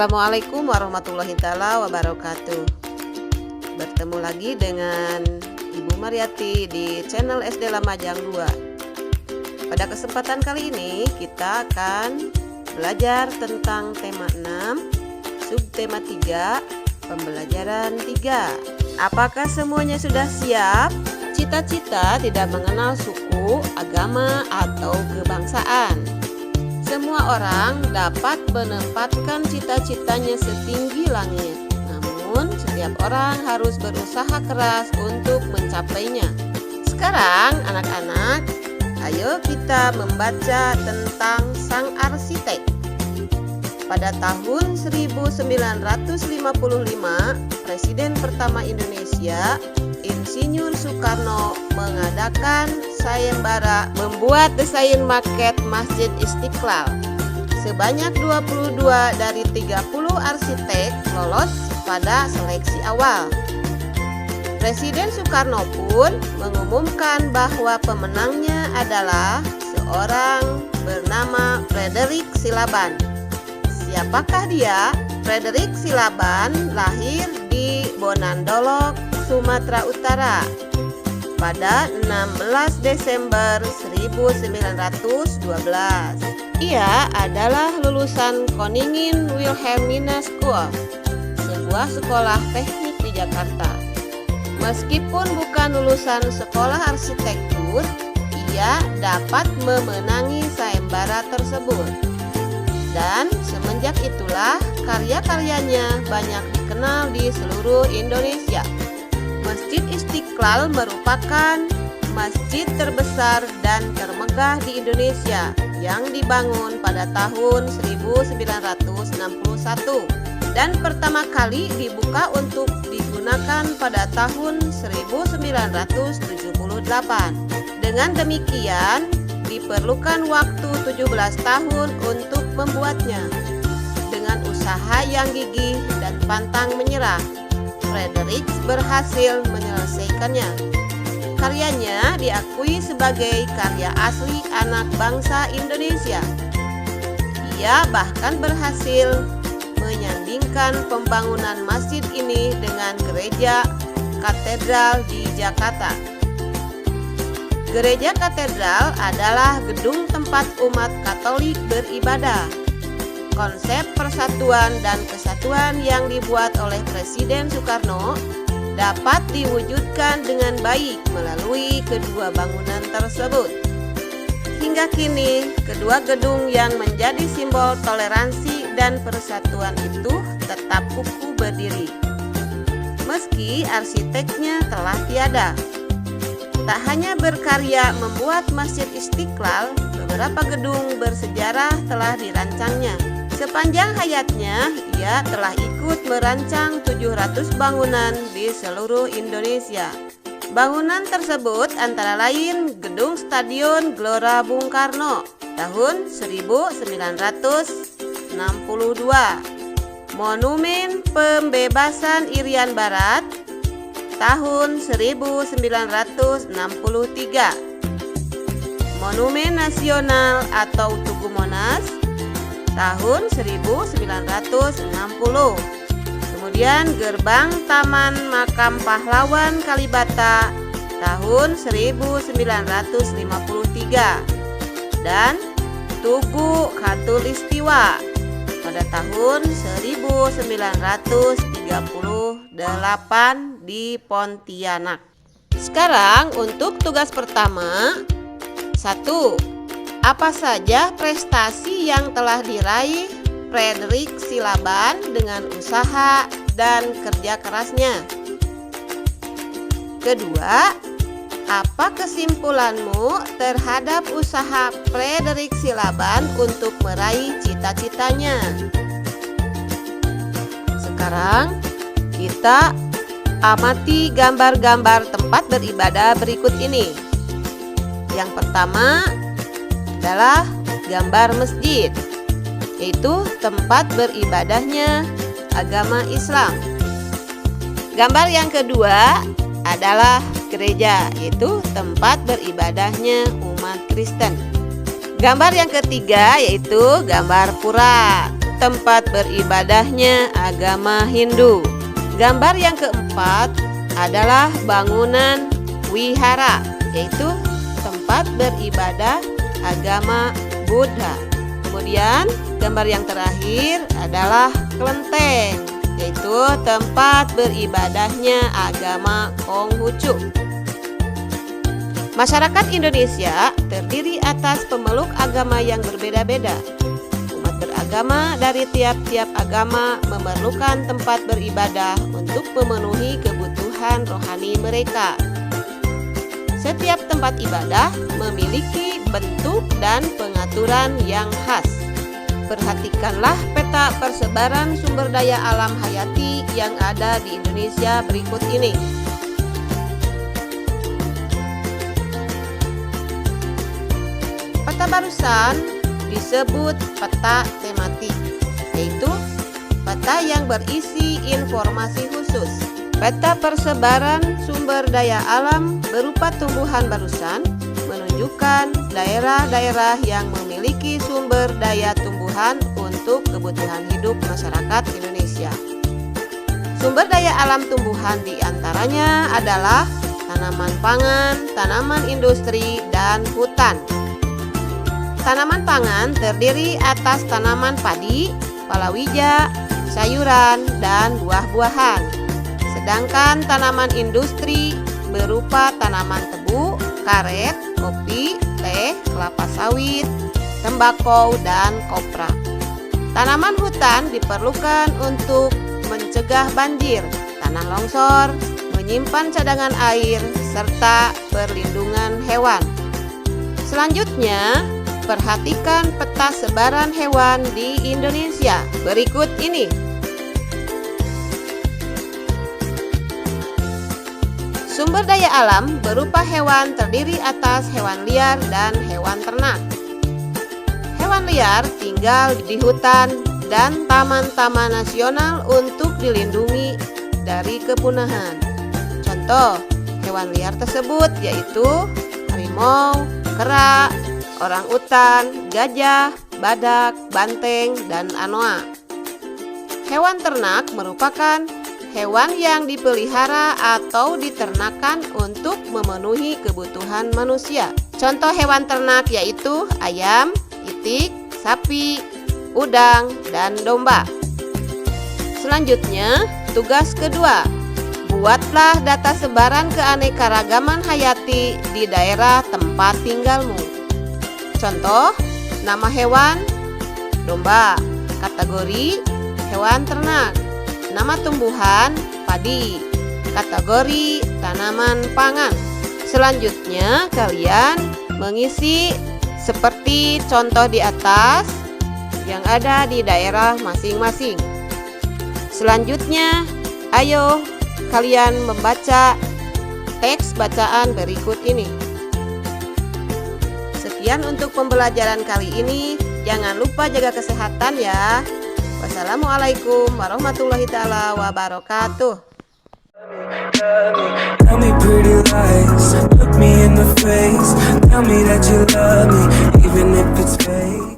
Assalamualaikum warahmatullahi taala wabarakatuh. Bertemu lagi dengan Ibu Mariati di channel SD Lamajang 2. Pada kesempatan kali ini kita akan belajar tentang tema 6, subtema 3, pembelajaran 3. Apakah semuanya sudah siap? Cita-cita tidak mengenal suku, agama, atau kebangsaan. Semua orang dapat menempatkan cita-citanya setinggi langit. Namun, setiap orang harus berusaha keras untuk mencapainya. Sekarang, anak-anak, ayo kita membaca tentang sang arsitek. Pada tahun 1955, Presiden pertama Indonesia, Insinyur Soekarno, mengadakan sayembara membuat desain maket Masjid Istiqlal. Sebanyak 22 dari 30 arsitek lolos pada seleksi awal. Presiden Soekarno pun mengumumkan bahwa pemenangnya adalah seorang bernama Frederick Silaban. Siapakah dia? Frederick Silaban lahir di Bonandolok, Sumatera Utara pada 16 Desember 1912. Ia adalah lulusan Koningin Wilhelmina School, sebuah sekolah teknik di Jakarta. Meskipun bukan lulusan sekolah arsitektur, ia dapat memenangi sayembara tersebut. Dan semenjak itulah karya-karyanya banyak dikenal di seluruh Indonesia. Masjid Istiqlal merupakan masjid terbesar dan termegah di Indonesia yang dibangun pada tahun 1961 dan pertama kali dibuka untuk digunakan pada tahun 1978. Dengan demikian, diperlukan waktu 17 tahun untuk membuatnya. Dengan usaha yang gigih dan pantang menyerah, Frederick berhasil menyelesaikannya. Karyanya diakui sebagai karya asli anak bangsa Indonesia. Ia bahkan berhasil menyandingkan pembangunan masjid ini dengan gereja katedral di Jakarta. Gereja katedral adalah gedung tempat umat Katolik beribadah. Konsep persatuan dan kesatuan yang dibuat oleh Presiden Soekarno dapat diwujudkan dengan baik melalui kedua bangunan tersebut. Hingga kini, kedua gedung yang menjadi simbol toleransi dan persatuan itu tetap kukuh berdiri. Meski arsiteknya telah tiada. Tak hanya berkarya membuat Masjid Istiqlal, beberapa gedung bersejarah telah dirancangnya. Sepanjang hayatnya, ia telah ikut merancang 700 bangunan di seluruh Indonesia. Bangunan tersebut antara lain Gedung Stadion Gelora Bung Karno tahun 1962, Monumen Pembebasan Irian Barat tahun 1963, Monumen Nasional atau Tugu Monas tahun 1960, kemudian Gerbang Taman Makam Pahlawan Kalibata tahun 1953, dan Tugu Khatulistiwa pada tahun 1938 di Pontianak. Sekarang untuk tugas pertama. 1. Apa saja prestasi yang telah diraih Frederick Silaban dengan usaha dan kerja kerasnya? Kedua, apa kesimpulanmu terhadap usaha Frederick Silaban untuk meraih cita-citanya? Sekarang kita amati gambar-gambar tempat beribadah berikut ini. Yang pertama adalah gambar masjid, yaitu tempat beribadahnya agama Islam. Gambar yang kedua adalah gereja, yaitu tempat beribadahnya umat Kristen. Gambar yang ketiga yaitu gambar pura, tempat beribadahnya agama Hindu. Gambar yang keempat adalah bangunan wihara, yaitu tempat beribadah agama Buddha. Kemudian gambar yang terakhir adalah kelenteng, yaitu tempat beribadahnya agama Konghucu. Masyarakat Indonesia terdiri atas pemeluk agama yang berbeda-beda. Umat beragama dari tiap-tiap agama memerlukan tempat beribadah untuk memenuhi kebutuhan rohani mereka. Setiap tempat ibadah memiliki bentuk dan pengaturan yang khas. Perhatikanlah peta persebaran sumber daya alam hayati yang ada di Indonesia berikut ini. Peta barusan disebut peta tematik, yaitu peta yang berisi informasi khusus. Peta persebaran sumber daya alam berupa tumbuhan barusan menunjukkan daerah-daerah yang memiliki sumber daya tumbuhan untuk kebutuhan hidup masyarakat Indonesia. Sumber daya alam tumbuhan diantaranya adalah tanaman pangan, tanaman industri, dan hutan. Tanaman pangan terdiri atas tanaman padi, palawija, sayuran, dan buah-buahan. Sedangkan tanaman industri berupa tanaman tebu, karet, kopi, teh, kelapa sawit, tembakau, dan kopra. Tanaman hutan diperlukan untuk mencegah banjir, tanah longsor, menyimpan cadangan air, serta perlindungan hewan. Selanjutnya, perhatikan peta sebaran hewan di Indonesia berikut ini. Sumber daya alam berupa hewan terdiri atas hewan liar dan hewan ternak. Hewan liar tinggal di hutan dan taman-taman nasional untuk dilindungi dari kepunahan. Contoh hewan liar tersebut yaitu harimau, kera, orangutan, gajah, badak, banteng, dan anoa. Hewan ternak merupakan hewan yang dipelihara atau diternakan untuk memenuhi kebutuhan manusia. Contoh hewan ternak yaitu ayam, itik, sapi, udang, dan domba. Selanjutnya, tugas kedua, buatlah data sebaran keanekaragaman hayati di daerah tempat tinggalmu. Contoh, nama hewan, domba, kategori, hewan ternak. Nama tumbuhan, padi, kategori tanaman pangan. Selanjutnya, kalian mengisi seperti contoh di atas yang ada di daerah masing-masing. Selanjutnya, ayo kalian membaca teks bacaan berikut ini. Sekian untuk pembelajaran kali ini. Jangan lupa jaga kesehatan ya. Wassalamualaikum warahmatullahi taala wabarakatuh. Tell me pretty lies, look me in the face, tell me that you love me, even if it's fake.